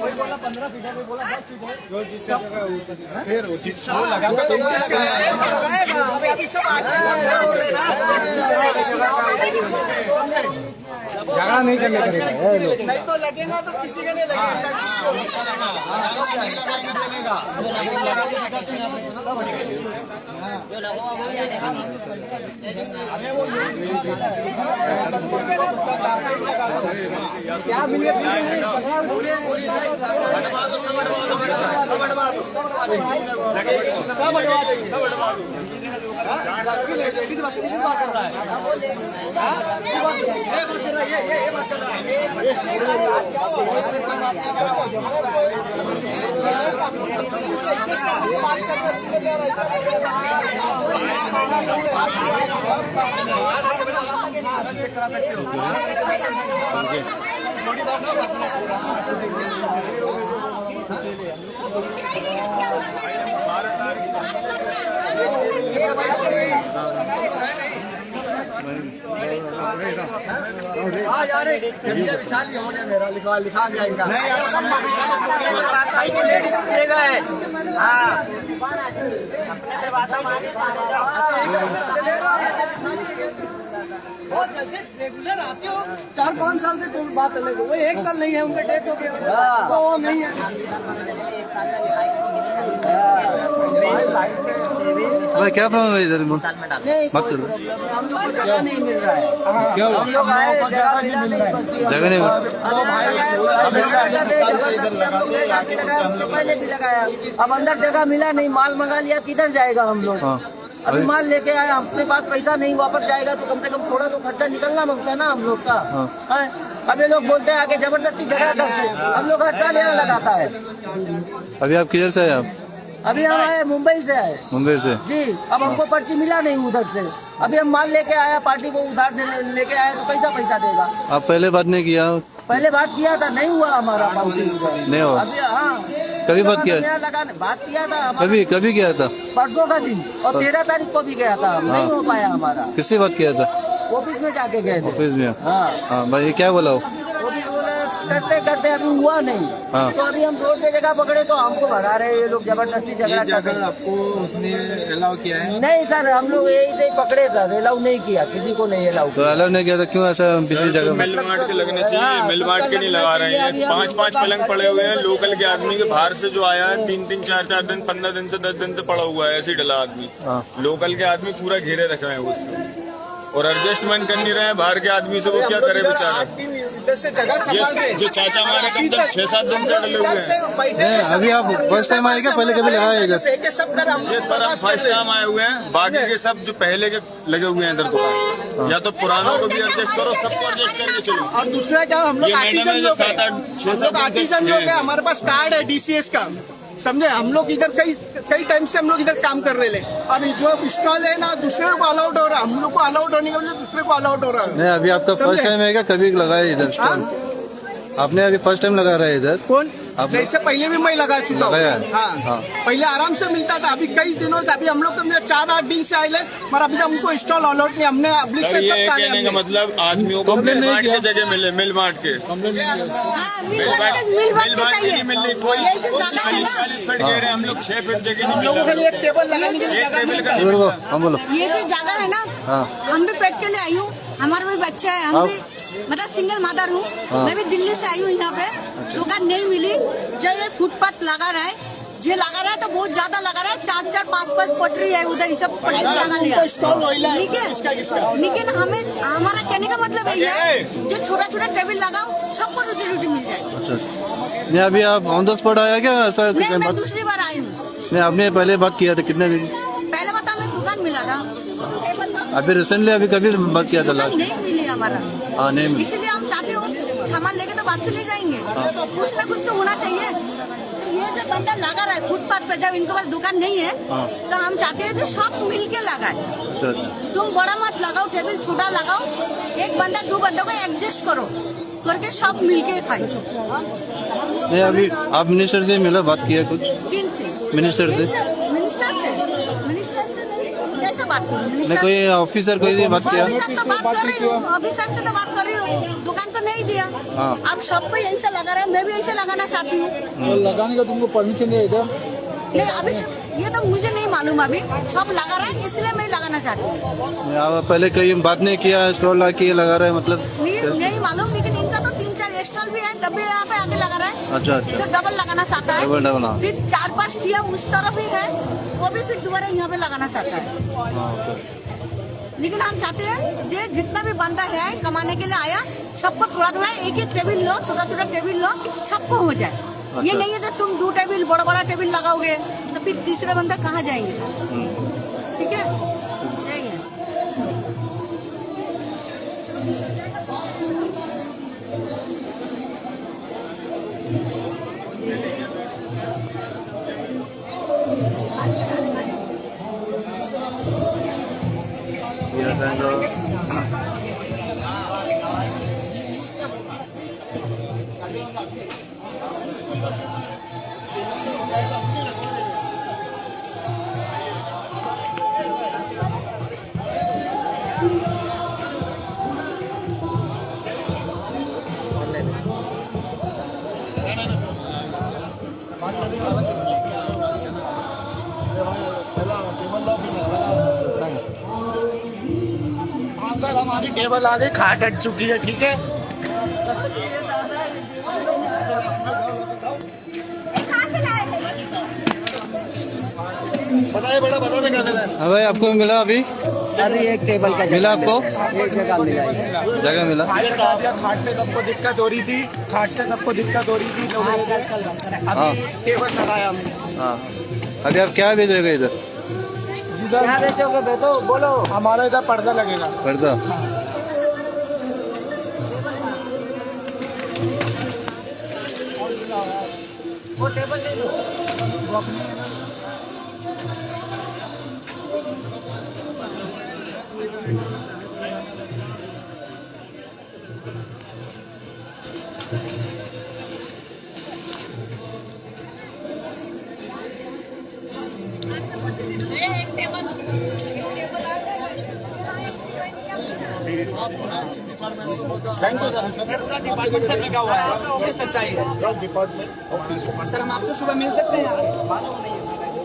कोई बोला 15 फीट है, कोई बोला 10 फीट है। जो जिस जगह फिर जिसको लगा तो तुम जिसका अभी सब झगड़ा नहीं करने करेगा नहीं तो लगेगा तो किसी का नहीं लगेगा। क्या मिले यार विशाल ही होने मेरा लिखा गया इनका बहुत जैसे रेगुलर आते हो 4-5 साल से कोई बात अलग हो, वो 1 साल नहीं है उनका डेट हो गया तो वो नहीं है। भाई क्या प्रॉब्लम है इधर मत करो। हम लोग को जगह नहीं मिल रहा है। क्या हम लोग आए जगह नहीं मिल रहा है। जगह नहीं पहले भी लगाया, अब अंदर जगह मिला नहीं, माल मंगा लिया, किधर जाएगा हम लोग। अभी माल लेके आए, अपने पास पैसा नहीं वापस जाएगा तो कम से कम थोड़ा तो खर्चा निकलना मांगता है ना हम लोग का। अब ये लोग बोलते हैं आगे जबरदस्ती झगड़ा करते हैं, हम लोग हड़ताल यहाँ लगाता है। अभी आप किधर से आए? आप अभी हम आए मुंबई से आए। मुंबई से जी, अब हमको पर्ची मिला नहीं उधर से, अभी हम माल लेके आया, पार्टी को उधार लेके आए तो कैसा पैसा देगा। आप पहले बात नहीं किया? पहले बात किया था, नहीं हुआ हमारा पार्टी नहीं हुआ। अभी हाँ कभी बात किया? बात किया था कभी किया था? परसों का दिन और 13 तारीख को भी गया था, नहीं हो पाया हमारा। किससे बात किया था? ऑफिस में जाके गए थे। ऑफिस में? हाँ भाई क्या बोला? वो भी बोले करते करते अभी हुआ नहीं। तो अभी हम रोड पे जगह पकड़े तो हमको भगा रहे ये लोग, जबरदस्ती झगड़ा कर रहे। आपको उसने अलाउ किया है? नहीं सर, हम लोग यही से पकड़े सर, अलाउ नहीं किया, किसी को नहीं अलाउ तो अलाउ नहीं किया था क्यों? ऐसा बिजली जगह मिल मार्ट के लगने चाहिए, मिल मार्ट के नहीं लगा रहे हैं। 5-5 पलंग पड़े हुए हैं लोकल के आदमी के, बाहर से जो आया है 3-3, 4-4 दिन, 15 दिन से 10 दिन से पड़ा हुआ है, ऐसे डला आदमी। लोकल के आदमी पूरा घेरे रखे हैं उससे और एडजस्टमेंट कर नहीं रहे हैं। बाहर के आदमी से वो क्या करे बेचारा। जो चाचा हमारे कब तक 6-7 दिन से डले हुए हैं। अभी आप फर्स्ट टाइम आए क्या? पहले कभी लगाया? ये सर हम फर्स्ट टाइम आए हुए हैं, बाकी के सब जो पहले के लगे हुए हैं इधर दुकान। या तो पुरानों को भी एडजस्ट करो, सबको एडजस्ट करके चलो। और दूसरा क्या, हम लोग ये मैडम है जो 7-8-6-7 आर्टिजन लोग हैं, हमारे पास कार्ड है DCS का, समझे। हम लोग इधर कई टाइम से हम लोग इधर काम कर रहे हैं। अभी जो स्टॉल है ना, दूसरे को अलाउड हो रहा है, हम लोग को अलाउड होने के बजाय दूसरे को अलाउड हो रहा है। नहीं, अभी आपका फर्स्ट टाइम है क्या? कभी लगाया इधर स्टॉल? आपने अभी फर्स्ट टाइम लगा रहा है इधर? कौन? जैसे पहले भी मैं लगा चुका हूँ। हाँ। पहले आराम से मिलता था, अभी कई दिनों से, अभी हम लोग 4-8 दिन से आए, मगर अभी हमको स्टॉल अलाउड नहीं। हमने पब्लिक से ये कहने का मतलब आदमियों को मिल मार्ट की जगह मिले, मिल मार्ट के मिल मार्ट की नहीं मिल रही कोई। 40 फीट कह रहे हम लोग, 6 फीट जगह नहीं मिल रही। एक टेबल लगाने की बोलो। ये जो जगह है ना, हम भी पेट के लिए आई हूँ, हमारे भी बच्चे हैं, हम भी मतलब सिंगल मदर हूँ। मैं भी दिल्ली से आई हूँ, यहाँ पे दुकान नहीं मिली। जो ये फुटपाथ लगा रहा है, ये लगा रहा है तो बहुत ज्यादा लगा रहा है, 4-4, 5-5 पटरी है उधर, ये सब पटरी लगा लिया। ठीक है, लेकिन हमें हमारा कहने का मतलब यही है, जो छोटा-छोटा टेबल लगाओ, सबको रोटी मिल जाए। नहीं, अभी आप ऑन द स्पॉट आया क्या? ऐसा नहीं, मैं दूसरी बार आई हूँ। नहीं, आपने पहले बात किया था कितने दिन पहले बता, हमें दुकान मिला था। अभी रिसेंटली अभी कभी बात किया था लास्ट? नहीं मिली हमारा। हाँ, नहीं मिली। इसीलिए हम चाहते हो सामान लेके तो वापस ले जाएंगे, कुछ ना कुछ तो होना चाहिए। तो ये जो बंदा लगा रहा है फुटपाथ पे, जब इनके पास दुकान नहीं है तो हम चाहते हैं कि सब मिल के लगाए। तुम बड़ा मत लगाओ, टेबल छोटा लगाओ, एक बंदा 2 बंदों को एडजस्ट करो, करके सब मिलके खाई। नहीं अभी आप मिनिस्टर से मिला, बात किया कुछ किन से? मिनिस्टर से? मिनिस्टर से नहीं, कैसे बात करूं? नहीं मिनिस्टर कोई ऑफिसर कोई बात किया? ऑफिसर तो बात कर रही हूँ, ऑफिसर से तो बात कर रही हूँ, दुकान तो नहीं दिया। हाँ। अब सबको ऐसा लगा रहा है, मैं भी ऐसे लगाना चाहती हूँ। लगाने का तुमको परमिशन नहीं है नहीं अभी तो ये तो मुझे नहीं मालूम, अभी सब लगा रहा है इसलिए मैं लगाना चाहती हूँ। आप पहले कहीं बात नहीं किया, स्टॉल ला के लगा रहे हैं मतलब? नहीं मालूम, लेकिन इनका तो 3-4 स्टॉल भी है, तब भी यहाँ पे आके लगा रहा है। अच्छा अच्छा, जो डबल लगाना चाहता है, डबल हाँ। फिर 4-5 ठिया उस तरफ भी है, वो भी फिर दोबारा यहाँ पे लगाना चाहता है। हाँ, ओके। लेकिन हम चाहते हैं ये जितना भी बंदा है कमाने के लिए आया, सबको थोड़ा थोड़ा एक टेबल लो, छोटा छोटा टेबल लो, सबको हो जाए। ये नहीं है कि तुम 2 टेबल बड़ा बड़ा टेबल लगाओगे तो फिर तीसरे बंदा कहाँ जाएंगे? ठीक है, यही है। सर हमारी टेबल आ गई, खाट हट चुकी है। ठीक है, बताइए बेटा, बता दे क्या देना है। हाँ भाई, आपको मिला अभी? अभी एक टेबल का मिला आपको? एक जगह मिला है। जगह मिला? खाट से सबको दिक्कत हो रही थी, खाट से सबको दिक्कत हो रही थी, तो अभी टेबल लगाया हमने। हाँ, अभी आप क्या भेजोगे इधर? क्या बेचोगे बेटो, बोलो। हमारा इधर पर्दा लगेगा। पर्दा? वो टेबल ले लो। डिपार्टमेंट सर लगा हुआ है, ये सच्चाई है। सर हम आपसे सुबह मिल सकते हैं?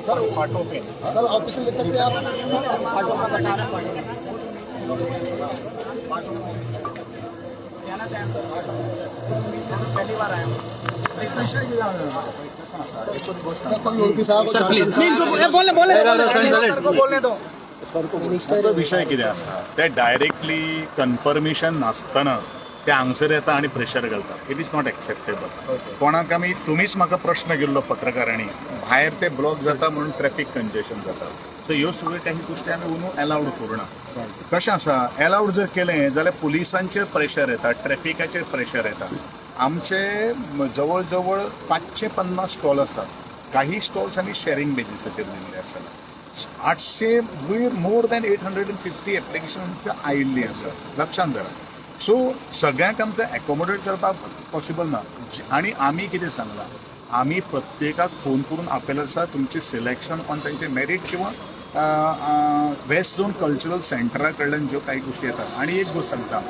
सर ऑटो पे, सर ऑफिस में लिख सकते हैं आप? ऑटो का बताना पड़ेगा। पहली बार आया सर प्लीज बोलने दो। तो विषय कितें आसा ते डायरेक्टली कन्फर्मेशन नासतना ते हांगसर येता आनी प्रेशर घालता. It is not acceptable. कोणाक आमी तुमीच म्हाका प्रश्न केल्लो पत्रकारांनी, भायर ते ब्लॉक जाता म्हणून ट्रॅफिक कंजेशन जाता. सो ह्यो सगळ्यो काही गोष्टी आमी उनू अलाउड करूना. कशें आसा, अलाउड जर केलें जाल्यार पुलिसांचेर प्रेशर येता, ट्रॅफिकाचेर प्रेशर येता. आमचे जवळ जवळ 550 स्टॉल आसात. काही स्टॉल्स आमी शेअरिंग बेजिसाचेर दिल्ले आसात. 800 मोर दॅन 850 एप्लिकेशन आमकां आयिल्लीं आसा. लक्षांत धरा. सो सगळ्यांक आमकां एकोमोडेट करपाक पॉसिबल ना. आनी आमी कितें सांगलां, आमी प्रत्येकाक फोन करून आपयले आसा तुमचें सिलेक्शन ऑन तांचें मेरीट किंवा वेस्ट झोन कल्चरल सेंटरा कडल्यान ज्यो काही गोष्टी येतात. आनी एक गोष्ट सांगता,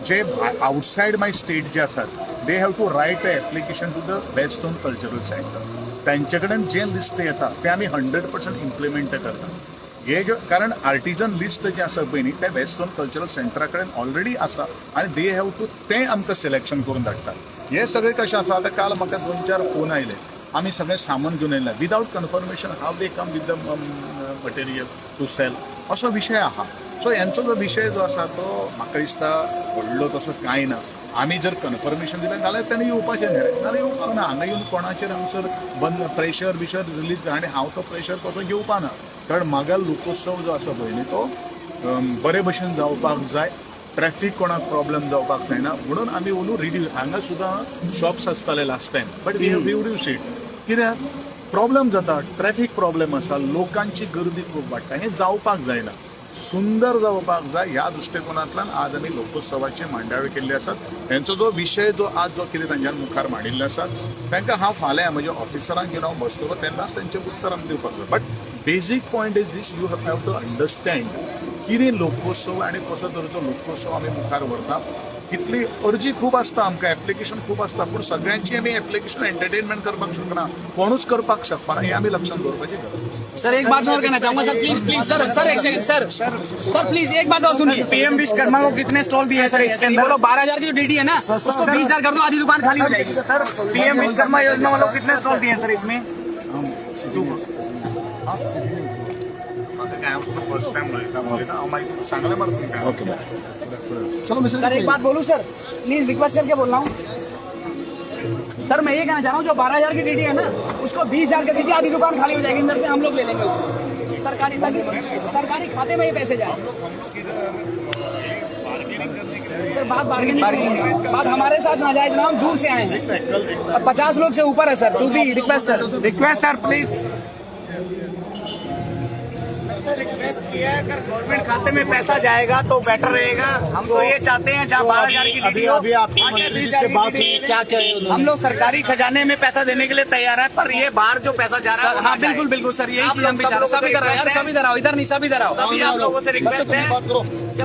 जे आउटसायड माय स्टेट जे आसात they have to write a application to the west zone cultural centre. त्यांचे कडेन जे लिस्ट येता ते आमी 100% इम्प्लिमेंट करता. हे कारण आर्टिजन लिस्ट जे आसा पळय न्ही ते वेस्ट झोन कल्चरल सेंटरा कडेन ऑलरेडी आसा आनी दे हॅव टू ते आमकां सिलेक्शन करून धाडटा. हे सगळे कशें आसा, आतां काल म्हाका 2-4 फोन आयले, आमी सगळें सामान घेवन येयलें without confirmation how they come with the material to sell, असो विशय आहा. सो हेंचो जो विशय जो आसा तो म्हाका दिसता व्हडलो तसो कांय ना. आमी जर कन्फर्मेशन दिलें जाल्यार तेणें येवपाचें न्ही रे, नाल्यार येवपाक ना. हांगा येवन कोणाचेर हांगसर बंद प्रेशर बिशर रिलीज आनी हांव तो प्रेशर तसो घेवपा ना. कारण म्हाका लोकोत्सव जो आसा पळय न्ही तो बरे भशेन जावपाक जाय. ट्रॅफिक कोणाक प्रॉब्लेम जावपाक जायना म्हणून आमी ओनू रिड्यूस. हांगा सुद्दां शॉप्स आसताले last time, but we have reduce it. कित्याक प्रॉब्लेम जाता, ट्रॅफिक प्रॉब्लेम आसा, लोकांची गर्दी खूब वाडटा, हें जावपाक जायना. सुंदर जावपाक जाय ह्या दृश्टिकोनांतल्यान आज आमी लोकोत्सवाचे मांडावळ केल्ले आसात. हेंचो जो विशय जो आज जो कितें तांच्यान मुखार मांडिल्ले आसात तांकां हांव फाल्यां म्हज्या ऑफिसरांक घेवन हांव बसतलो तेन्नाच तांचें उत्तर आमी दिवपाक जाय. But basic point is this, you have to understand कितें लोकोत्सव आनी कसो तरेचो लोकोत्सव आमी मुखार व्हरता. इतली अर्जी खूब आसता, आमकां एप्लिकेशन खूब आसता, पूण सगळ्यांची आमी एप्लिकेशन एंटरटेनमेंट करपाक शकना, कोणूच करपाक शकना, हे आमी लक्षात दवरपाची गरज. सर एक बात और कहना चाहूंगा सर, प्लीज सर एक सेकंड सर प्लीज एक बात और सुनिए. पीएम विश्वकर्मा को कितने स्टॉल दिए हैं सर इसके अंदर? बोलो 12,000 की जो डीडी है ना उसको 20,000 कर दो, आधी दुकान खाली हो जाएगी. सर पीएम विश्वकर्मा योजना वालों कितने स्टॉल दिए हैं सर इसमें? फर्स्ट टाइम हांव सांगलें मरे तुमकां. सर एक बात बोलूं सर, प्लीज रिक्वेस्ट करके बोल रहा हूँ सर. मैं ये कहना चाह रहा हूँ जो 12,000 की डीडी है ना उसको 20,000 कर दीजिए, आधी दुकान खाली हो जाएगी. अंदर से हम लोग ले लेंगे उसको सरकारी, ताकि सरकारी खाते में ही पैसे जाए. सर बात बार्गेनिंग, बात हमारे साथ नाजायज ना, हम दूर से आए हैं, 50 लोग से ऊपर है sir. To be request sir please request किया है, अगर गवर्नमेंट खाते में पैसा जाएगा तो बेटर रहेगा. हम तो ये चाहते हैं जहाँ 12,000 की डीडी हो, अभी आपकी मंत्री से बात हुई, क्या कहे उन्होंने? हम लोग सरकारी खजाने में पैसा देने के लिए तैयार है, पर ये बाहर जो पैसा जा रहा है हाँ बिल्कुल सर, यही चीज हम भी चाह रहे हैं. सभी इधर आओ यार, सभी इधर आओ, इधर नहीं सभी इधर आओ. सभी आप लोगों से रिक्वेस्ट है,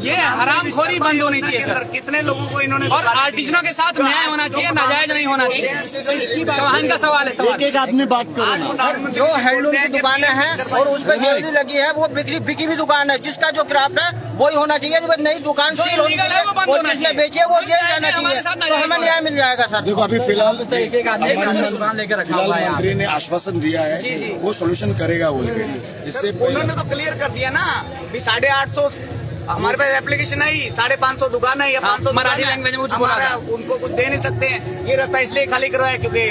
ये हरामखोरी बंद होनी चाहिए सर. कितने लोगों को इन्होंने और आर्टिजनों के साथ न्याय होना चाहिए, नाजायज नहीं होना चाहिए. चौहान का सवाल है, सवाल. एक आदमी बात करो ना. जो हैंडलूम की दुकानें हैं और उस पर ज्वेलरी लगी है वो बिकी हुई दुकान है. जिसका जो क्राफ्ट है वही होना चाहिए. नई दुकान जो illegal है वो बंद होना जिसने चाहिए. बेचे वो जेल जाना हमारे साथ चाहिए, तो हमें न्याय मिल जाएगा सर. देखो अभी फिलहाल दुकान लेकर रखा हुआ है. मंत्री ने आश्वासन दिया है वो सोल्यूशन करेगा बोल के. इससे उन्होंने तो क्लियर कर दिया ना, 850 हमारे पास एप्लीकेशन है ही, 550 दुकान है या 500 मराठी लैंग्वेज में कुछ बोला था. उनको कुछ दे नहीं सकते हैं. ये रास्ता इसलिए खाली करवाया क्योंकि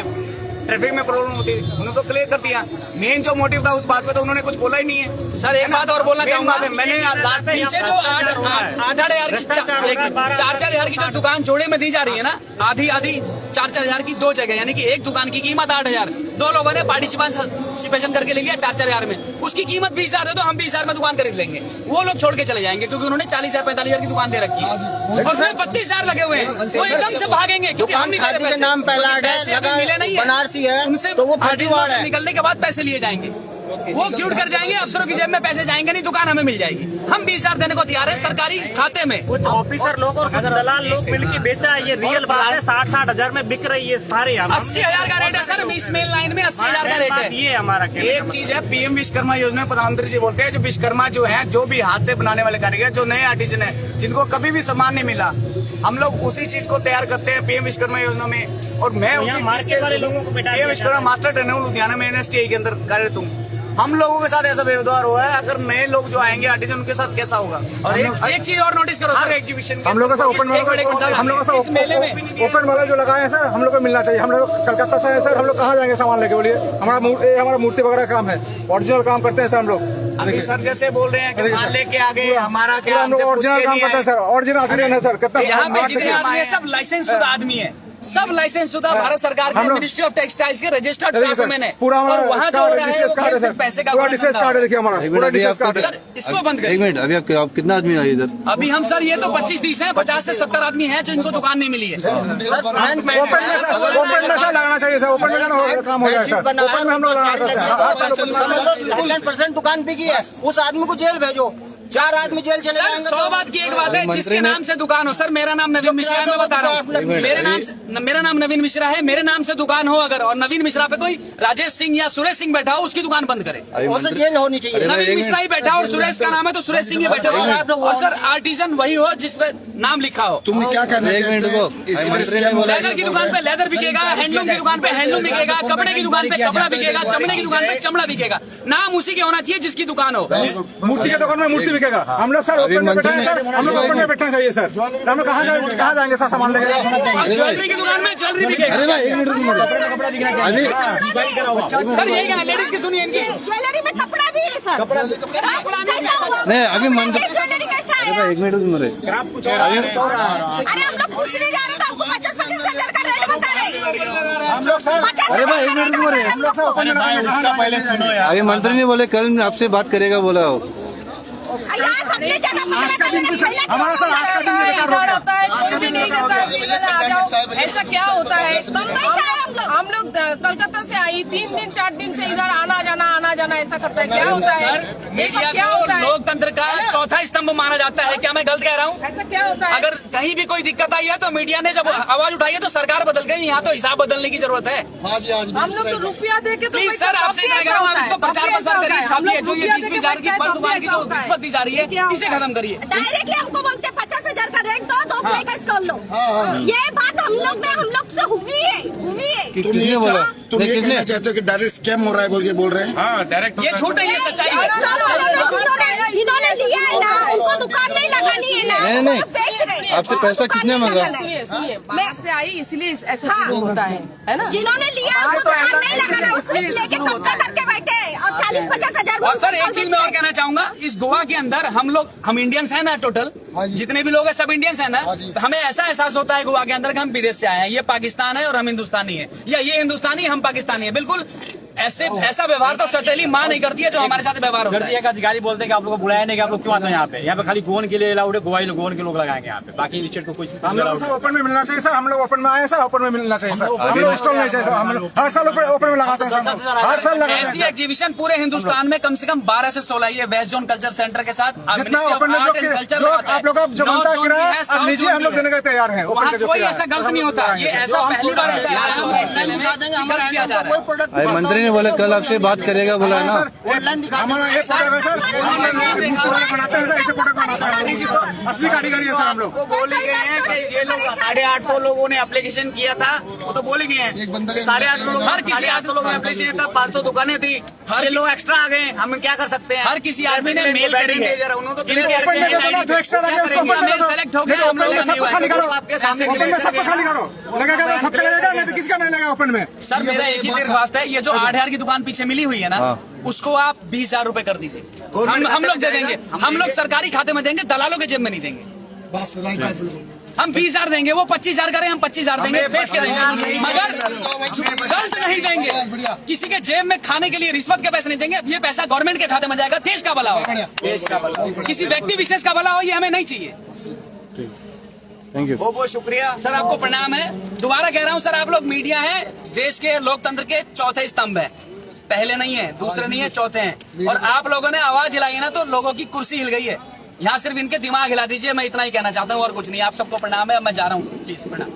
ट्रैफिक में प्रॉब्लम होती है. उन्होंने तो क्लियर कर दिया. मेन जो मोटिव था उस बात पे तो उन्होंने कुछ बोला ही नहीं है. सर एक बात और बोलना चाहूंगा, मैंने लास्ट में पीछे जो 8,000 की 4,000 की जो दुकान जोड़े में दी जा रही है ना, आधी 4,000 की 2 जगह, यानी कि एक दुकान की कीमत 8,000. 2 लोगों ने पार्टिसिपेशन करके ले लिया 4,000 में, उसकी कीमत 20,000 है, तो हम 20,000 में दुकान खरीद लेंगे. वो लोग छोड़ के चले जाएंगे क्योंकि उन्होंने 40,000 45,000 की दुकान दे रखी है और उसमें 32,000 लगे हुए हैं. वो एकदम से भागेंगे क्योंकि हम नहीं दे रहे पैसे. नाम पहला पैसे अभी मिले नहीं है, बनारसी है उनसे तो वो फर्जीवाड़ा है. निकलने के बाद पैसे लिए जाएंगे, वो क्यूट कर जाएंगे, अफसरों की जेब में पैसे जाएंगे नहीं, दुकान हमें मिल जाएगी. हम 20,000 देने को तैयार है सरकारी खाते में. कुछ ऑफिसर लोग और कुछ दलाल लोग मिलकर बेचा है, ये रियल बात है. 60,000 में बिक रही है सारे. 80,000 का रेट है सर, इस मेन लाइन में 80,000 का रेट है. ये हमारा एक चीज है, पीएम विश्वकर्मा योजना में प्रधानमंत्री जी बोलते हैं जो विश्वकर्मा जो है, जो भी हाथ से बनाने वाले कारीगर, जो नए आर्टिजन है, जिनको कभी भी सम्मान नहीं मिला, हम लोग उसी चीज को तैयार करते हैं पीएम विश्वकर्मा योजना में. और मैं मार्केट वाले लोगों को पीएम विश्वकर्मा मास्टर ट्रेनर हूँ, लुधियाना में NSTI के अंदर कार्यरत हूँ. हम लोगों के साथ ऐसा व्यवहार हुआ है, अगर नए लोग जो आएंगे आर्टिजन उनके साथ कैसा होगा. और एक चीज और नोटिस करो हर सर, एग्जीबिशन हम लोग का ओपन ओपन वाला जो लगाए हैं सर, हम लोग को मिलना चाहिए. हम लोग कलकत्ता से हैं सर, हम लोग कहाँ जाएंगे सामान लेके? बोलिए. हमारा मूर्ति वगैरह काम है, ओरिजिनल काम करते हैं सर हम लोग. अभी सर जैसे बोल रहे हैं कि माल लेके आ गए, हमारा क्या, हम लोग ओरिजिनल काम करते हैं सर, ओरिजिनल है सर. कितना यहाँ पे जितने आदमी है सब लाइसेंस शुदा आदमी है, सब लाइसेंस शुदा भारत सरकार के मिनिस्ट्री ऑफ टेक्सटाइल्स के रजिस्टर्ड क्राफ्टमैन है. पूरा और वहाँ जो हो रहा है वो पैसे का कार्ड देखिए हमारा पूरा डिस्ट्रिक्ट कार्ड है. सर इसको बंद करिए. एक मिनट, अभी आप कितना आदमी आए इधर? अभी हम सर ये तो 25-30 है, 50 से 70 आदमी हैं जो इनको दुकान नहीं मिली है. ओपन में सर लगाना चाहिए सर. ओपन में काम हो जाए सर. ओपन में हम लोग लगाना चाहते हैं. 100% दुकान बिकी है, उस आदमी को जेल भेजो. 4 आदमी जेल चले सर जाएंगे. 100 बात की एक बात है, जिसके नाम से दुकान हो. सर मेरा नाम नवीन मिश्रा है, मैं बता रहा हूँ. मेरा नाम नवीन मिश्रा है, मेरे नाम से दुकान हो अगर, और नवीन मिश्रा पे कोई राजेश सिंह या सुरेश सिंह बैठा हो, उसकी दुकान बंद करे. उसे जेल होनी चाहिए. नवीन मिश्रा ही बैठा हो और सुरेश का नाम है तो सुरेश सिंह ही बैठे हो. और सर आर्टिजन वही हो जिसपे नाम लिखा हो. तुम क्या करना एक मिनट को, मंत्री ने बोला लेदर की दुकान पे लेदर बिकेगा, हैंडलूम की दुकान पे हैंडलूम बिकेगा, कपड़े की दुकान पे कपड़ा बिकेगा, चमड़े की दुकान पे चमड़ा बिकेगा. नाम उसी के होना चाहिए जिसकी दुकान हो. मूर्ति के दुकान में मूर्ति बिकेगा. हम लोग सर ओपन में बैठे हैं सर, हम लोग ओपन में बैठना चाहिए सर. हम लोग कहाँ जाएंगे सर सामान लेके? ज्वेलरी की दुकान में ज्वेलरी बिकेगा. अरे भाई एक मिनट अभी सर यही कहना, लेडीज की सुनिए इनकी. ज्वेलरी में कपड़ा भी है सर. नहीं अभी ज्वेलरी कैसा है? एक मिनट मेरे अरे हम लोग पूछने जा रहे थे, आपको 50-25 हजार का रेट बता रहे. हम लोग सर, अरे भाई एक मिनट मेरे हम लोग सर ओपन में पहले सुनो यार. अभी मंत्री ने बोले कल आपसे बात करेगा बोला हो. यहाँ सबने जगह हमारा सर आज का दिन बेकार हो गया। होता है, कोई भी नहीं देता है, बिल्कुल आ जाओ। ऐसा क्या होता है? बम्बई से आए हम लोग कलकत्ता से आई 3 दिन 4 दिन से इधर आना जाना ऐसा करता है। क्या होता है? ये सब क्या होता है? लोकतंत्र का चौथा स्तंभ माना जाता है। क्या मैं गलत कह रहा हूँ? ऐसा क्या होता है? अगर कहीं भी कोई दिक्कत आई है तो मीडिया ने जब आवाज उठाई है तो सरकार बदल गई। यहाँ तो हिसाब बदलने की जरूरत है। हम लोग तो रुपया दे के तो प्लीज सर, आपसे मैं कह रहा हूँ, आप इसको प्रचार प्रसार करिए, छापिए। जो ये 20,000 की पर दुकान की जो रिश्वत दी जा रही है, इसे खत्म करिए। डायरेक्टली हमको बोलते 50,000 का रेंट दो प्ले का स्टॉल लो। ये बात हम लोग से हुई है। किसने बोला? तुम ये किसने? कहना चाहते हो कि डायरेक्ट स्कैम हो रहा है बोल रहे हैं? हाँ डायरेक्ट ये झूठ नहीं है, सच्चाई है। इन्होंने लिया है ना, उनको दुकान नहीं लगानी है ना, नहीं, नहीं। बेच रहे। आपसे पैसा किसने मांगा? सुनिए बाहर से आई इसलिए ऐसा शुरू होता है ना? जिन्होंने लिया उनको दुकान नहीं लगाना, उसने लेके कब्जा करके बैठे और 40-50 हजार। और सर एक चीज मैं और कहना चाहूंगा, इस गोवा के अंदर हम इंडियंस हैं ना, टोटल जितने भी लोग हैं सब इंडियंस हैं ना। हमें ऐसा एहसास होता है गोवा के अंदर कि हम विदेश से आए हैं, ये पाकिस्तान है और हम हिंदुस्तानी है, या ये हिंदुस्तानी हम पाकिस्तानी है। बिल्कुल ऐसा व्यवहार तो सौतेली माँ नहीं करती है जो हमारे साथ व्यवहार होता है। एक अधिकारी बोलते हैं कि आप लोग को बुलाया नहीं, कि आप लोग क्यों आते हैं यहाँ पे खाली गोवन के लिए अलाउड है, गोवन के लोग लगाएंगे यहाँ पे, बाकी स्टेट को कुछ हम लोग सर ओपन में मिलना चाहिए सर। हम लोग ओपन में आए सर, ओपन में मिलना चाहिए सर। हम लोग स्टॉल नहीं चाहिए सर। हम लोग हर साल ओपन में लगाते हैं सर, हर साल लगाते हैं ऐसी सर। एग्जीबिशन पूरे हिंदुस्तान में कम से कम 12 से 16 ये वेस्ट जोन कल्चर सेंटर के साथ जितना ओपन में आप लोग जो बनता है किराया अब लीजिए, हम लोग देने का तैयार हैं। ओपन का जो कोई किराया ऐसा गलत नहीं होता। ये ऐसा पहली बार ऐसा किया जा रहा है। अरे मंत्री ने बोला कल आपसे बात करेगा, बोला ना। हमारा ये प्रोडक्ट है सर, प्रोडक्ट बनाते हैं सर, ऐसे प्रोडक्ट बनाते हैं। असली कारीगरी है सर हम लोग। वो बोल ही गए हैं कि ये लोग 850 लोगों ने एप्लीकेशन किया था, वो तो बोल ही गए हैं। 850 लोग, 850 लोगों ने एप्लीकेशन किया था, 500 दुकानें थी, ये लोग एक्स्ट्रा आ गए। हम क्या कर सकते हैं? हर किसी आदमी ने मेल करी है। उन्होंने तो ओपन में जो जो एक्स्ट्रा लगे उसको ओपन में सेलेक्ट हो गया, हम लोग सब खाली करो। ओपन में सबको खाली करो, लगेगा तो सबका लगेगा, नहीं तो किसका नहीं लगेगा ओपन में। सर मेरा एक ही दरख्वास्त है, ये जो 8,000 की दुकान पीछे मिली हुई है ना, उसको आप 20,000 रुपए कर दीजिए। हम लोग दे देंगे, हम लोग सरकारी खाते में देंगे, दलालों के जेब में नहीं देंगे। हम 20,000 देंगे, वो 25,000 करें, हम 25,000 देंगे, बेच के देंगे, मगर गलत नहीं देंगे। किसी के जेब में खाने के लिए रिश्वत के पैसे नहीं देंगे। ये पैसा गवर्नमेंट के खाते में जाएगा, देश का भला हो, देश का भला, किसी व्यक्ति विशेष का भला हो, ये हमें नहीं चाहिए। Thank you. बहुत बहुत शुक्रिया सर, आपको प्रणाम है। दोबारा कह रहा हूँ सर, आप लोग मीडिया है, देश के लोकतंत्र के चौथे स्तंभ है। पहले नहीं है, दूसरे नहीं है, चौथे हैं। और आप लोगों ने आवाज हिलाई है ना, तो लोगों की कुर्सी हिल गई है। यहाँ सिर्फ इनके दिमाग हिला दीजिए, मैं इतना ही कहना चाहता हूँ और कुछ नहीं। आप सबको प्रणाम है, मैं जा रहा हूँ, प्लीज प्रणाम।